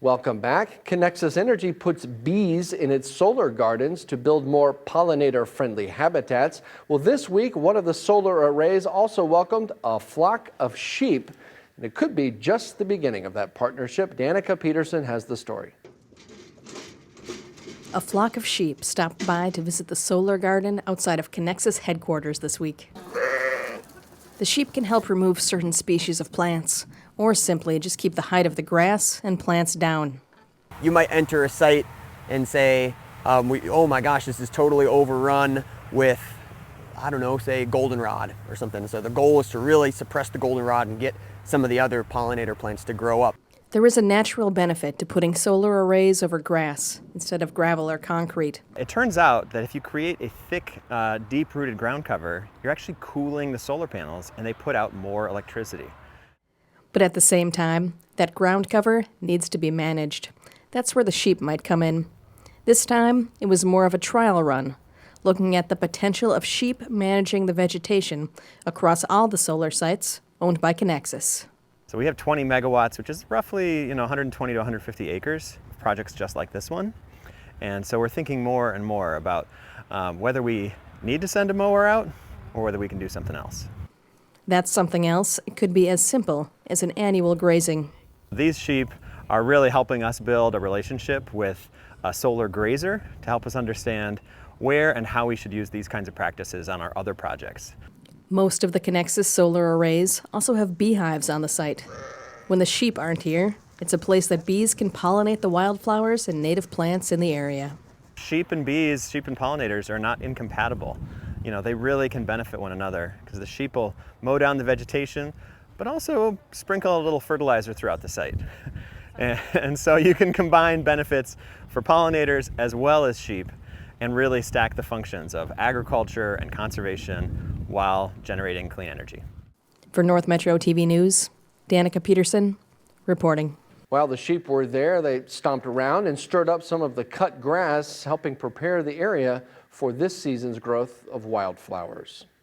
Welcome back. Connexus Energy puts bees in its solar gardens to build more pollinator-friendly habitats. Well, this week, one of the solar arrays also welcomed a flock of sheep. And it could be just the beginning of that partnership. Danica Peterson has the story. A flock of sheep stopped by to visit the solar garden outside of Connexus headquarters this week. The sheep can help remove certain species of plants, or simply just keep the height of the grass and plants down. You might enter a site and say, oh my gosh, this is totally overrun with, I don't know, say goldenrod or something. So the goal is to really suppress the goldenrod and get some of the other pollinator plants to grow up. There is a natural benefit to putting solar arrays over grass instead of gravel or concrete. It turns out that if you create a thick, deep-rooted ground cover, you're actually cooling the solar panels and they put out more electricity. But at the same time, that ground cover needs to be managed. That's where the sheep might come in. This time, it was more of a trial run, looking at the potential of sheep managing the vegetation across all the solar sites owned by Connexus. So we have 20 megawatts, which is roughly 120 to 150 acres of projects just like this one. And so we're thinking more and more about whether we need to send a mower out or whether we can do something else. That something else could be as simple as an annual grazing. These sheep are really helping us build a relationship with a solar grazer to help us understand where and how we should use these kinds of practices on our other projects. Most of the Connexus solar arrays also have beehives on the site. When the sheep aren't here, it's a place that bees can pollinate the wildflowers and native plants in the area. Sheep and bees, sheep and pollinators are not incompatible. They really can benefit one another because the sheep will mow down the vegetation, but also sprinkle a little fertilizer throughout the site. And so you can combine benefits for pollinators as well as sheep and really stack the functions of agriculture and conservation while generating clean energy. For North Metro TV News, Danica Peterson reporting. While the sheep were there, they stomped around and stirred up some of the cut grass, helping prepare the area for this season's growth of wildflowers.